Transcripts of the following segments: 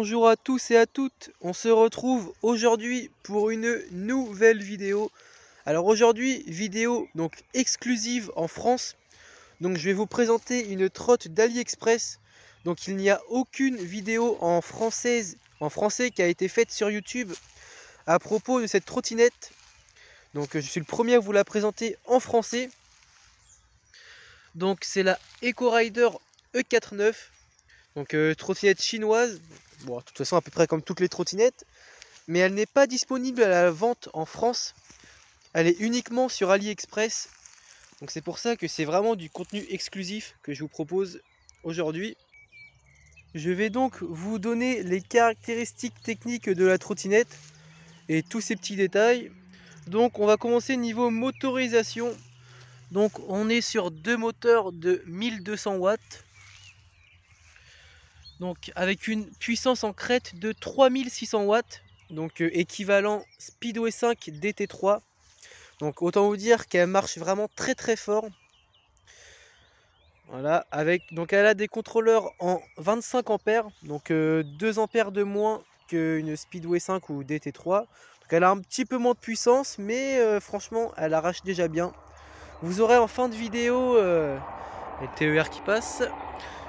Bonjour à tous et à toutes, on se retrouve aujourd'hui pour une nouvelle vidéo. Alors aujourd'hui, vidéo donc exclusive en France. Donc je vais vous présenter une trotte d'AliExpress. Donc il n'y a aucune vidéo en français qui a été faite sur YouTube à propos de cette trottinette. Donc je suis le premier à vous la présenter en français. Donc c'est la EcoRider E49. Donc trottinette chinoise. Bon, de toute façon à peu près comme toutes les trottinettes. Mais elle n'est pas disponible à la vente en France. Elle est uniquement sur AliExpress. Donc c'est pour ça que c'est vraiment du contenu exclusif que je vous propose aujourd'hui. Je vais donc vous donner les caractéristiques techniques de la trottinette et tous ces petits détails. Donc on va commencer niveau motorisation. Donc on est sur deux moteurs de 1200 watts. Donc avec une puissance en crête de 3600 watts. Donc équivalent Speedway 5 DT3. Donc autant vous dire qu'elle marche vraiment très très fort. Voilà, donc elle a des contrôleurs en 25 ampères, donc 2 ampères de moins qu'une Speedway 5 ou DT3. Donc elle a un petit peu moins de puissance, mais franchement elle arrache déjà bien. Vous aurez en fin de vidéo, les TER qui passent,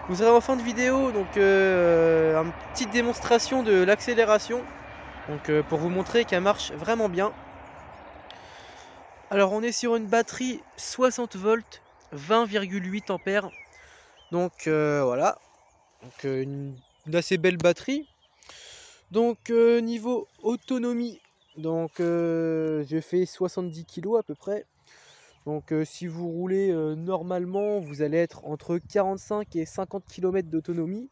vous aurez en fin de vidéo donc une petite démonstration de l'accélération, donc pour vous montrer qu'elle marche vraiment bien. Alors on est sur une batterie 60 volts, 20,8 ampères. Donc voilà, donc une assez belle batterie. Donc niveau autonomie, donc je fais 70 kg à peu près. Donc si vous roulez normalement, vous allez être entre 45 et 50 km d'autonomie.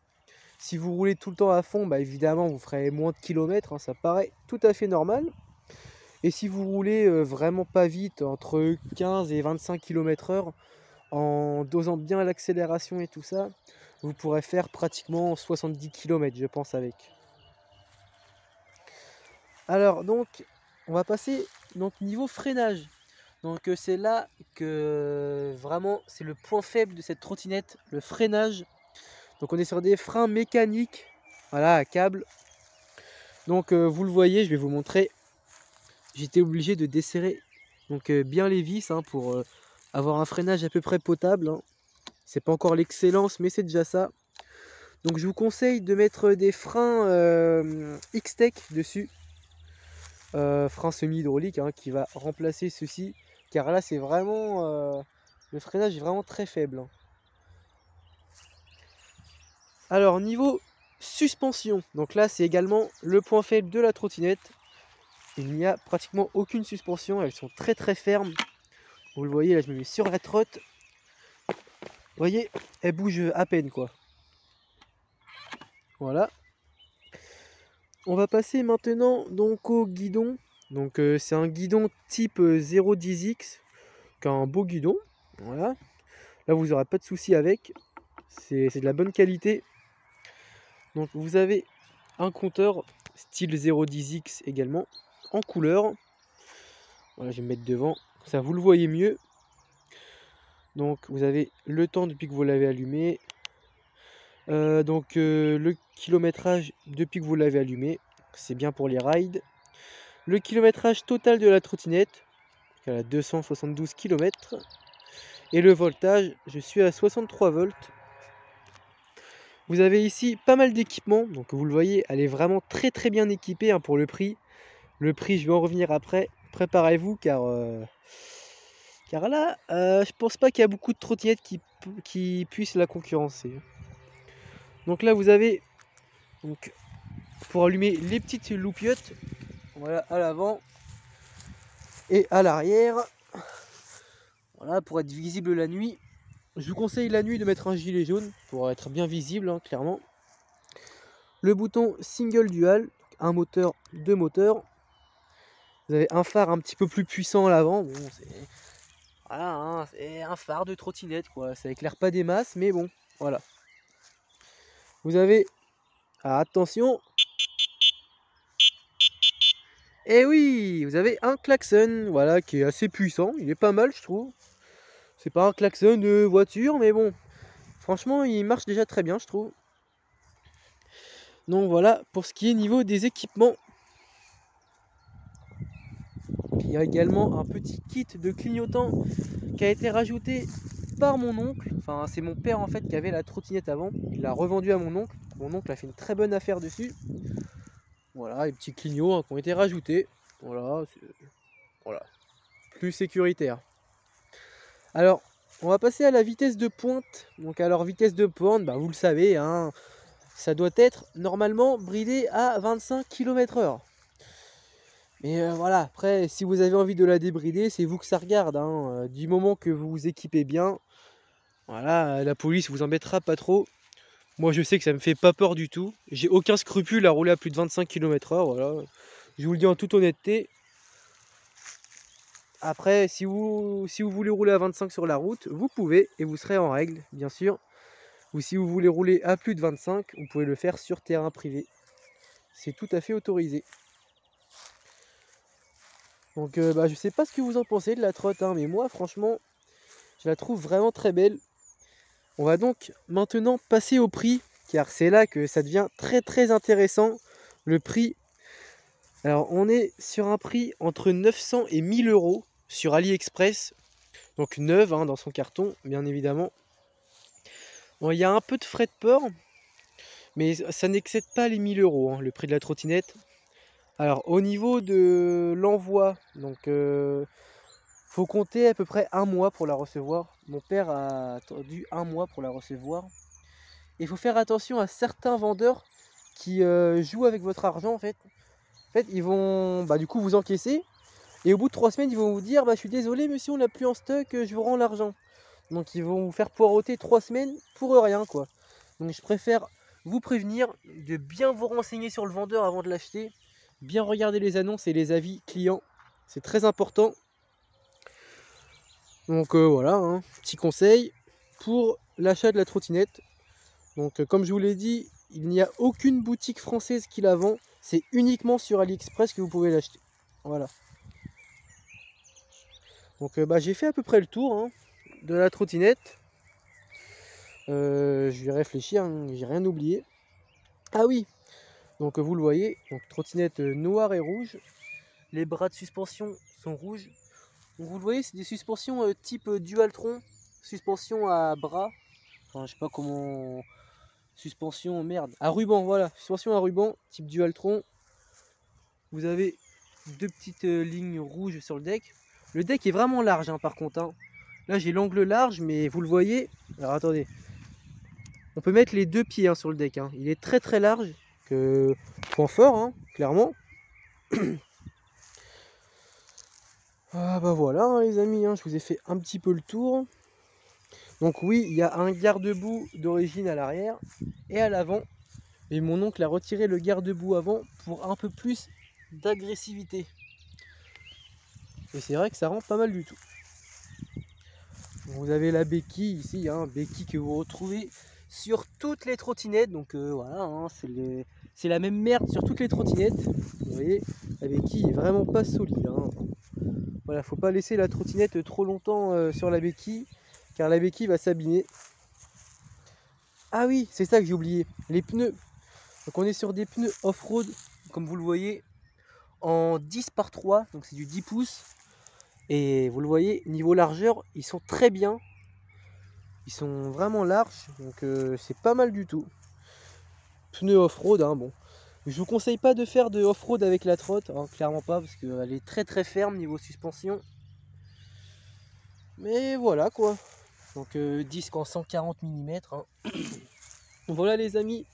Si vous roulez tout le temps à fond, bah évidemment vous ferez moins de kilomètres, hein, ça paraît tout à fait normal. Et si vous roulez vraiment pas vite, entre 15 et 25 km/h, en dosant bien l'accélération et tout ça, vous pourrez faire pratiquement 70 km je pense avec. Alors donc on va passer donc niveau freinage. Donc c'est là que vraiment c'est le point faible de cette trottinette, le freinage. Donc on est sur des freins mécaniques, voilà, à câble. Donc vous le voyez, je vais vous montrer. J'étais obligé de desserrer donc bien les vis hein, pour avoir un freinage à peu près potable. Hein. C'est pas encore l'excellence, mais c'est déjà ça. Donc je vous conseille de mettre des freins X-Tech dessus. Frein semi-hydraulique hein, qui va remplacer ceci. Car là c'est vraiment... le freinage est vraiment très faible. Hein. Alors niveau suspension. Donc là c'est également le point faible de la trottinette. Il n'y a pratiquement aucune suspension. Elles sont très très fermes. Vous le voyez là je me mets sur la trotte. Vous voyez, elle bouge à peine quoi. Voilà. On va passer maintenant donc au guidon. Donc c'est un guidon type 010X, qui a un beau guidon. Voilà. Là vous n'aurez pas de souci avec. C'est de la bonne qualité. Donc vous avez un compteur style 010X également, en couleur. Voilà, je vais me mettre devant, comme ça vous le voyez mieux. Donc vous avez le temps depuis que vous l'avez allumé. Le kilométrage depuis que vous l'avez allumé, c'est bien pour les rides. Le kilométrage total de la trottinette, elle a 272 km. Et le voltage, je suis à 63 volts. Vous avez ici pas mal d'équipements, donc vous le voyez, elle est vraiment très très bien équipée hein, pour le prix. Le prix, je vais en revenir après. Préparez-vous car là, je pense pas qu'il y a beaucoup de trottinettes qui puissent la concurrencer. Donc là, vous avez donc, pour allumer les petites loupiottes, voilà, à l'avant et à l'arrière. Voilà, pour être visible la nuit. Je vous conseille la nuit de mettre un gilet jaune pour être bien visible, hein, clairement. Le bouton single dual, un moteur, deux moteurs. Vous avez un phare un petit peu plus puissant à l'avant. Bon, voilà, hein, c'est un phare de trottinette, quoi. Ça éclaire pas des masses, mais bon, voilà. Vous avez, attention. Et oui, vous avez un klaxon, voilà, qui est assez puissant. Il est pas mal, je trouve. C'est pas un klaxon de voiture, mais bon. Franchement, il marche déjà très bien, je trouve. Donc voilà pour ce qui est niveau des équipements. Il y a également un petit kit de clignotant qui a été rajouté par mon oncle. Enfin, c'est mon père en fait qui avait la trottinette avant. Il l'a revendu à mon oncle. Mon oncle a fait une très bonne affaire dessus. Voilà, les petits clignots hein, qui ont été rajoutés. Voilà, voilà, plus sécuritaire. Alors, on va passer à la vitesse de pointe. Donc, alors, vitesse de pointe, bah, vous le savez, hein, ça doit être normalement bridé à 25 km/h. Mais voilà, après, si vous avez envie de la débrider, c'est vous que ça regarde. Hein. Du moment que vous vous équipez bien, voilà, la police vous embêtera pas trop. Moi, je sais que ça me fait pas peur du tout. J'ai aucun scrupule à rouler à plus de 25 km/h. Voilà. Je vous le dis en toute honnêteté. Après, si vous voulez rouler à 25 sur la route, vous pouvez et vous serez en règle, bien sûr. Ou si vous voulez rouler à plus de 25, vous pouvez le faire sur terrain privé. C'est tout à fait autorisé. Donc je sais pas ce que vous en pensez de la trotte, hein, mais moi franchement, je la trouve vraiment très belle. On va donc maintenant passer au prix, car c'est là que ça devient très très intéressant. Le prix, alors on est sur un prix entre 900 et 1000 euros sur AliExpress. Donc neuve hein, dans son carton, bien évidemment. Bon, il y a un peu de frais de port, mais ça n'excède pas les 1000 euros, hein, le prix de la trottinette. Alors au niveau de l'envoi, donc faut compter à peu près un mois pour la recevoir. Mon père a attendu un mois pour la recevoir. Il faut faire attention à certains vendeurs qui jouent avec votre argent en fait. En fait, ils vont du coup vous encaisser et au bout de 3 semaines, ils vont vous dire je suis désolé monsieur, on l'a plus en stock, je vous rends l'argent. Donc ils vont vous faire poireauter 3 semaines pour rien quoi. Donc je préfère vous prévenir de bien vous renseigner sur le vendeur avant de l'acheter. Bien regarder les annonces et les avis clients. C'est très important. Donc voilà, hein, petit conseil pour l'achat de la trottinette. Donc comme je vous l'ai dit, il n'y a aucune boutique française qui la vend. C'est uniquement sur AliExpress que vous pouvez l'acheter. Voilà. Donc j'ai fait à peu près le tour hein, de la trottinette. Je vais réfléchir, hein, j'ai rien oublié. Ah oui, donc vous le voyez, donc trottinette noire et rouge. Les bras de suspension sont rouges. Donc, vous le voyez, c'est des suspensions type Dualtron, suspension à bras. Enfin, je sais pas comment. Suspension, merde. À ruban, voilà. Suspension à ruban, type Dualtron. Vous avez deux petites lignes rouges sur le deck. Le deck est vraiment large, hein, par contre. Hein. Là, j'ai l'angle large, mais vous le voyez. Alors, attendez. On peut mettre les deux pieds hein, sur le deck. Hein. Il est très très large. Point fort, hein, clairement. Ah bah voilà hein, les amis, hein, je vous ai fait un petit peu le tour. Donc oui, il y a un garde-boue d'origine à l'arrière et à l'avant. Mais mon oncle a retiré le garde-boue avant pour un peu plus d'agressivité. Et c'est vrai que ça rend pas mal du tout. Vous avez la béquille ici, hein, béquille que vous retrouvez sur toutes les trottinettes. Donc voilà, hein, c'est la même merde sur toutes les trottinettes. Vous voyez, la béquille est vraiment pas solide. Hein. Voilà, faut pas laisser la trottinette trop longtemps sur la béquille, car la béquille va s'abîmer. Ah oui, c'est ça que j'ai oublié, les pneus. Donc on est sur des pneus off-road, comme vous le voyez, en 10 par 3, donc c'est du 10 pouces. Et vous le voyez, niveau largeur, ils sont très bien. Ils sont vraiment larges, donc c'est pas mal du tout. Pneus off-road, hein, bon. Je vous conseille pas de faire de off-road avec la trotte, hein, clairement pas, parce qu'elle est très très ferme niveau suspension. Mais voilà quoi. Donc disque en 140 mm. Hein. Voilà les amis.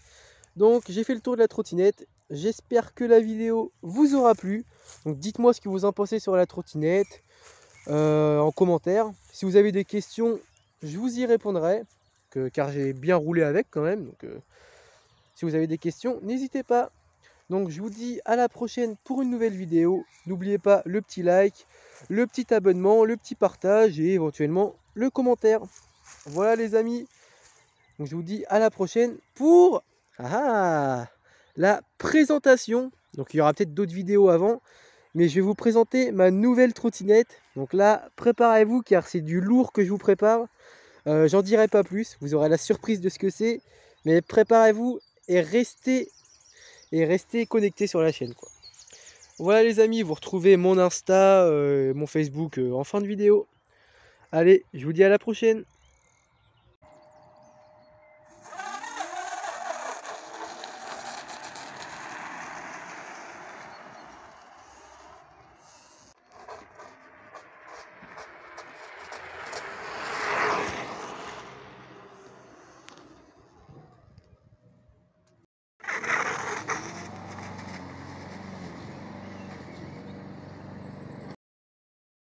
Donc j'ai fait le tour de la trottinette. J'espère que la vidéo vous aura plu. Donc dites-moi ce que vous en pensez sur la trottinette en commentaire. Si vous avez des questions, je vous y répondrai. Car j'ai bien roulé avec quand même. Donc si vous avez des questions, n'hésitez pas. Donc je vous dis à la prochaine pour une nouvelle vidéo. N'oubliez pas le petit like, le petit abonnement, le petit partage et éventuellement le commentaire. Voilà les amis. Donc je vous dis à la prochaine pour la présentation. Donc il y aura peut-être d'autres vidéos avant. Mais je vais vous présenter ma nouvelle trottinette. Donc là, préparez-vous car c'est du lourd que je vous prépare. J'en dirai pas plus. Vous aurez la surprise de ce que c'est. Mais préparez-vous et restez et restez connectés sur la chaîne, quoi. Voilà les amis, vous retrouvez mon Insta, mon Facebook en fin de vidéo. Allez, je vous dis à la prochaine.